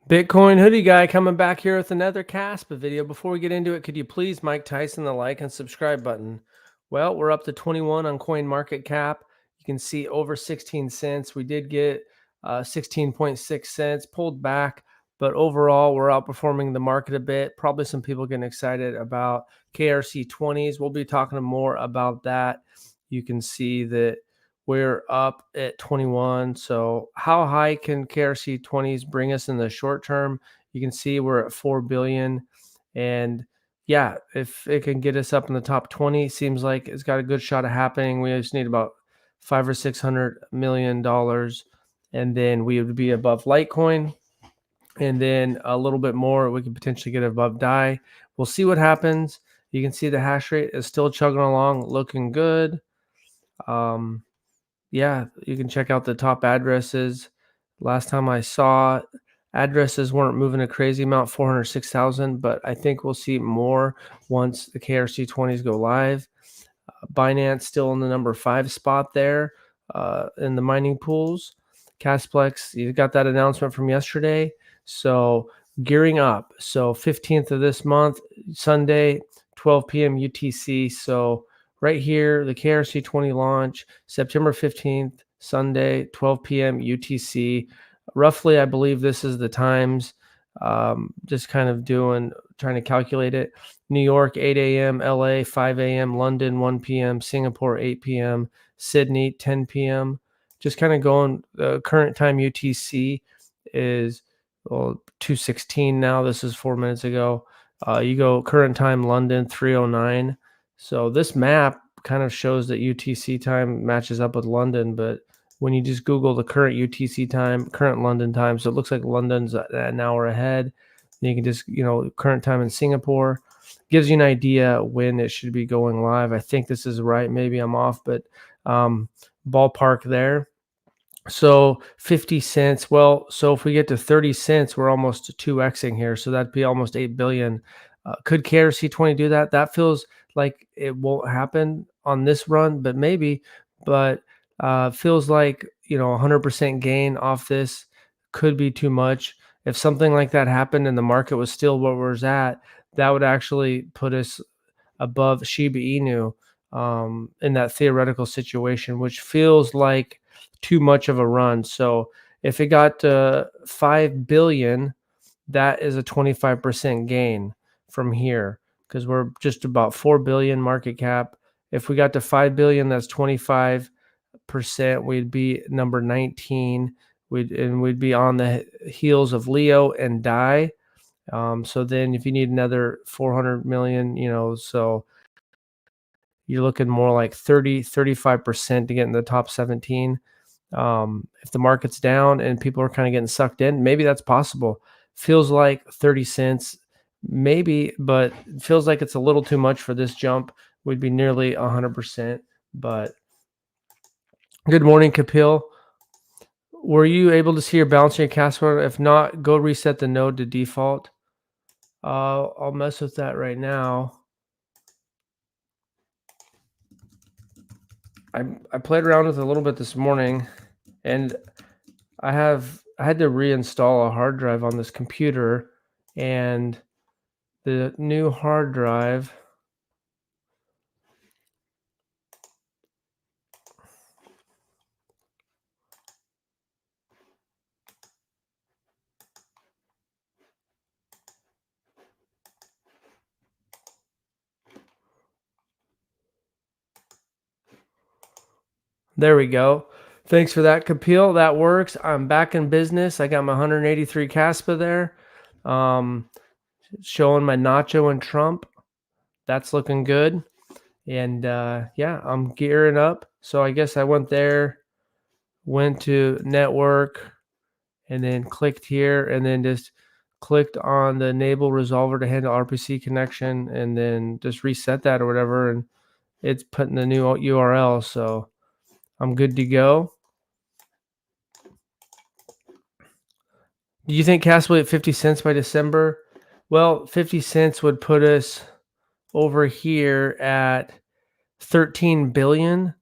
Bitcoin hoodie guy coming back here with another Casper video. Before we get into it, could you please Mike Tyson the like and subscribe button? Well, we're up to 21 on coin market cap. You can see over 16 cents. We did get 16.6 cents, pulled back, but overall we're outperforming the market a bit. Probably some people getting excited about KRC-20s. We'll be talking more about that. You can see that we're up at 21. So how high can KRC-20s bring us in the short term? You can see we're at 4 billion. And yeah, if it can get us up in the top 20, seems like it's got a good shot of happening. We just need about $500 or $600 million. And then we would be above Litecoin. And then a little bit more, we could potentially get above DAI. We'll see what happens. You can see the hash rate is still chugging along, looking good. Yeah, you can check out the top addresses. Last time I saw, addresses weren't moving a crazy amount, 406,000, but I think we'll see more once the KRC-20s go live. Binance still in the number 5 spot there in the mining pools. Casplex, you got that announcement from yesterday. So gearing up. So 15th of this month, Sunday, 12 p.m. UTC. So right here, the KRC-20 launch, September 15th, Sunday, 12 p.m. UTC. Roughly, I believe this is the times. Just kind of trying to calculate it. New York, 8 a.m., LA, 5 a.m., London, 1 p.m., Singapore, 8 p.m., Sydney, 10 p.m. Just kind of going, current time UTC is 2:16 now. This is 4 minutes ago. You go current time London, 3:09. So this map kind of shows that UTC time matches up with London, but when you just Google the current UTC time, current London time, so it looks like London's an hour ahead. Then you can just, current time in Singapore. Gives you an idea when it should be going live. I think this is right. Maybe I'm off, but ballpark there. So 50 cents. Well, so if we get to 30 cents, we're almost 2xing here. So that'd be almost 8 billion. Could KRC-20 do that? That feels like it won't happen on this run, but maybe. But feels like 100% gain off this could be too much. If something like that happened and the market was still where we're at, that would actually put us above Shiba Inu in that theoretical situation, which feels like too much of a run. So if it got to 5 billion, that is a 25% gain from here, because we're just about 4 billion market cap. If we got to 5 billion, that's 25%. We'd be number 19. We'd be on the heels of Leo and DAI. So then if you need another 400 million, so you're looking more like 35% to get in the top 17. If the market's down and people are kind of getting sucked in, maybe that's possible. Feels like 30 cents, maybe, but it feels like it's a little too much for this jump. We'd be nearly 100%. But good morning, Kapil. Were you able to see your balance on your Casper? If not, go reset the node to default. I'll mess with that right now. I played around with it a little bit this morning, and I had to reinstall a hard drive on this computer, and the new hard drive there we go. Thanks for that, Kapil. That works. I'm back in business. I got my 183 Caspa there. Showing my Nacho and Trump. That's looking good. And yeah, I'm gearing up. So I guess I went there, went to network, and then clicked here, and then just clicked on the enable resolver to handle RPC connection, and then just reset that or whatever. And it's putting the new URL. So I'm good to go. Do you think Casper will hit 50 cents by December? Well, 50 cents would put us over here at 13 billion.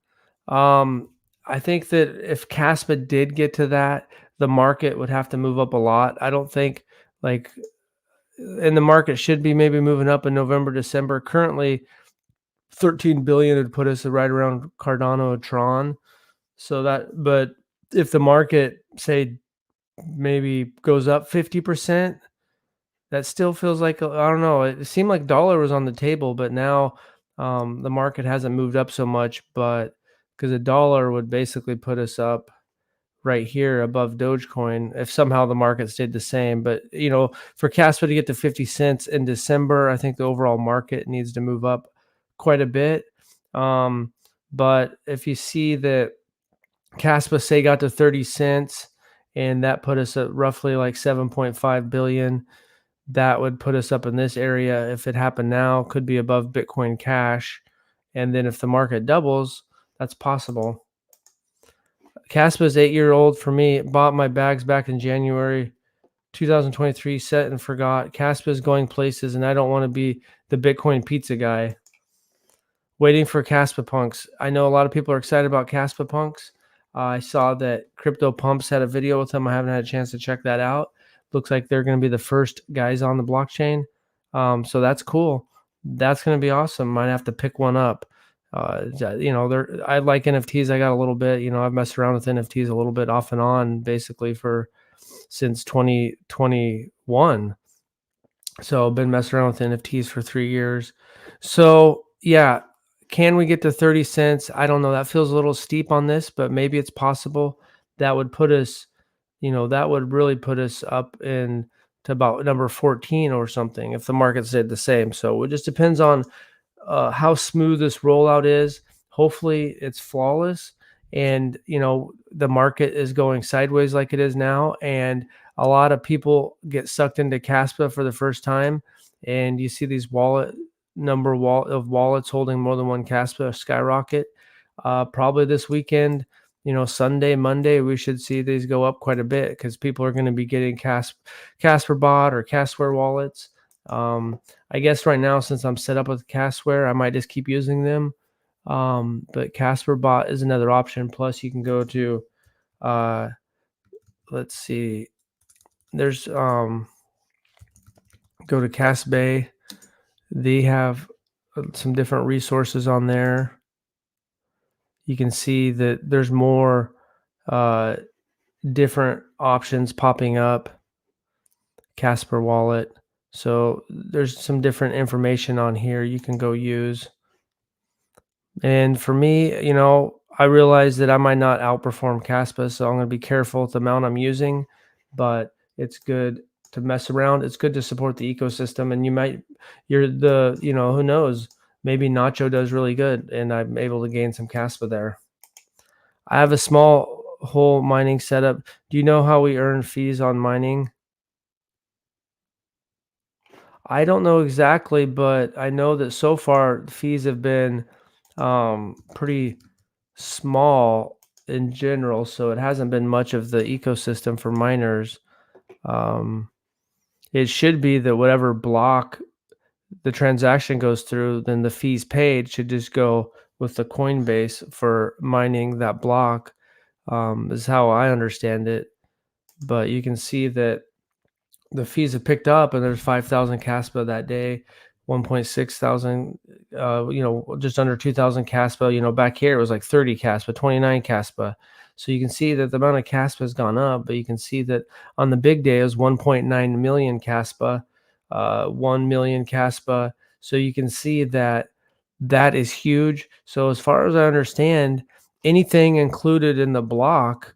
I think that if Caspa did get to that, the market would have to move up a lot. I don't think like and the market should be maybe moving up in November, December. Currently, 13 billion would put us right around Cardano or Tron. So that, but if the market say maybe goes up 50%, that still feels like I don't know. It seemed like dollar was on the table, but now the market hasn't moved up so much. But because a dollar would basically put us up right here above Dogecoin if somehow the market stayed the same. But for Casper to get to 50 cents in December, I think the overall market needs to move up quite a bit. But if you see that Casper say got to 30 cents and that put us at roughly like 7.5 billion, that would put us up in this area. If it happened now, could be above Bitcoin Cash. And then if the market doubles, that's possible. Caspa's 8-year-old for me. Bought my bags back in January 2023, set and forgot. Caspa's going places, and I don't want to be the Bitcoin pizza guy. Waiting for Caspa Punks. I know a lot of people are excited about Caspa Punks. I saw that Crypto Pumps had a video with them. I haven't had a chance to check that out. Looks like they're going to be the first guys on the blockchain. So that's cool. That's going to be awesome. Might have to pick one up. I like NFTs. I got a little bit, I've messed around with NFTs a little bit off and on basically since 2021. So I've been messing around with NFTs for 3 years. So yeah, can we get to 30 cents? I don't know. That feels a little steep on this, but maybe it's possible. That would put us, that would really put us up in to about number 14 or something if the market stayed the same. So it just depends on how smooth this rollout is. Hopefully it's flawless, and the market is going sideways like it is now, and a lot of people get sucked into Caspa for the first time, and you see these of wallets holding more than one Caspa skyrocket. Probably this weekend, Sunday, Monday, we should see these go up quite a bit because people are going to be getting Casper Bot or Casper wallets. I guess right now, since I'm set up with Casper, I might just keep using them. But Casper Bot is another option. Plus, you can go to, let's see, there's go to Casbay. They have some different resources on there. You can see that there's more different options popping up. Casper Wallet. So there's some different information on here you can go use. And for me, I realize that I might not outperform Caspa, so I'm going to be careful with the amount I'm using, but it's good to mess around. It's good to support the ecosystem, and who knows, maybe Nacho does really good and I'm able to gain some Caspa there. I have a small hole mining setup. Do you know how we earn fees on mining? I don't know exactly, but I know that so far fees have been pretty small in general, so it hasn't been much of the ecosystem for miners. It should be that whatever block the transaction goes through, then the fees paid should just go with the Coinbase for mining that block, is how I understand it. But you can see that the fees have picked up, and there's 5,000 Caspa that day, 1.6 thousand, just under 2,000 Caspa. Back here it was like 30 Caspa, 29 Caspa. So you can see that the amount of Caspa has gone up, but you can see that on the big day it was 1.9 million Caspa, 1 million Caspa. So you can see that that is huge. So as far as I understand, anything included in the block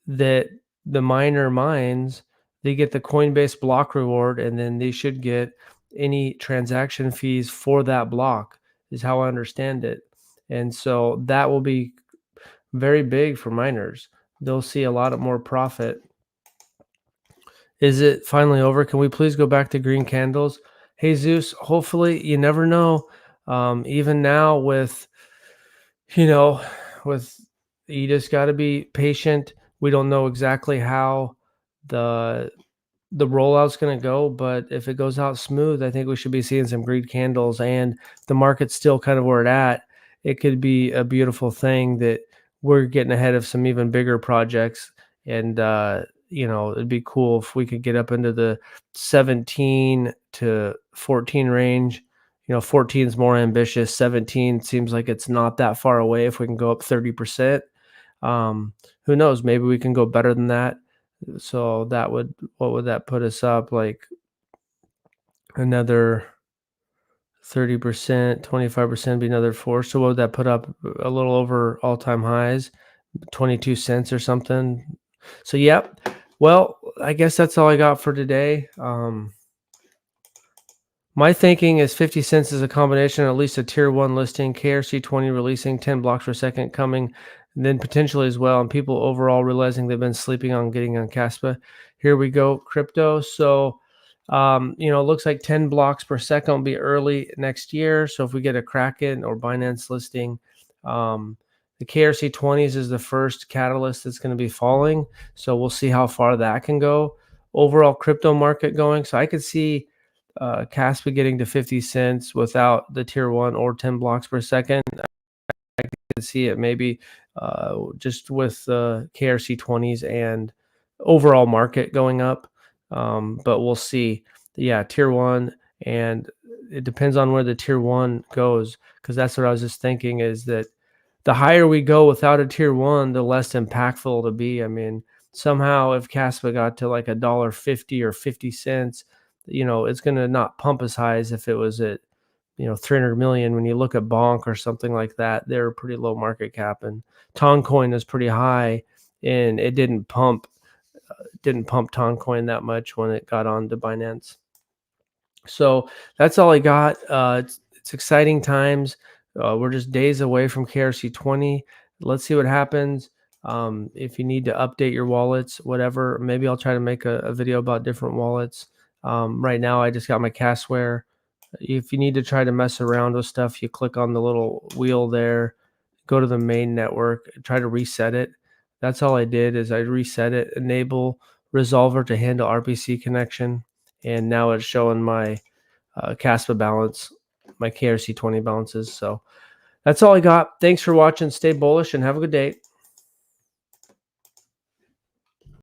that the miner mines, they get the Coinbase block reward, and then they should get any transaction fees for that block, is how I understand it. And so that will be very big for miners. They'll see a lot of more profit. Is it finally over? Can we please go back to green candles? Hey, Zeus, hopefully, you never know. Even now with you just got to be patient. We don't know exactly how the rollout's going to go, but if it goes out smooth, I think we should be seeing some green candles, and the market's still kind of where it's at. It could be a beautiful thing that we're getting ahead of some even bigger projects, And it'd be cool if we could get up into the 17 to 14 range. 14 is more ambitious. 17 seems like it's not that far away. If we can go up 30%, um, who knows? Maybe we can go better than that. So what would that put us up? Like another 30%, 25% be another four. So what would that put up? A little over all-time highs, 22 cents or something. So yep. Well, I guess that's all I got for today. My thinking is 50 cents is a combination, at least a tier one listing, KRC-20 releasing 10 blocks per second coming, and then potentially as well, and people overall realizing they've been sleeping on getting on Casper. Here we go, crypto. So, it looks like 10 blocks per second will be early next year. So if we get a Kraken or Binance listing, the KRC-20s is the first catalyst that's going to be falling. So we'll see how far that can go. Overall crypto market going. So I could see Casper getting to 50 cents without the tier one or 10 blocks per second. I could see it maybe just with the KRC-20s and overall market going up. But we'll see. Yeah, tier one, and it depends on where the tier one goes, because that's what I was just thinking, is that the higher we go without a tier one, the less impactful it'll be. I mean, somehow if Caspa got to like $1.50 or 50 cents, it's going to not pump as high as if it was at 300 million. When you look at Bonk or something like that, they're a pretty low market cap, and Toncoin is pretty high, and it didn't pump Toncoin that much when it got on to Binance. So that's all I got. It's exciting times. We're just days away from KRC-20. Let's see what happens. If you need to update your wallets, whatever, maybe I'll try to make a video about different wallets. Right now, I just got my Casware. If you need to try to mess around with stuff, you click on the little wheel there, go to the main network, try to reset it. That's all I did, is I reset it, enable resolver to handle RPC connection, and now it's showing my Caspa balance, my KRC-20 balances. So that's all I got. Thanks for watching. Stay bullish and have a good day.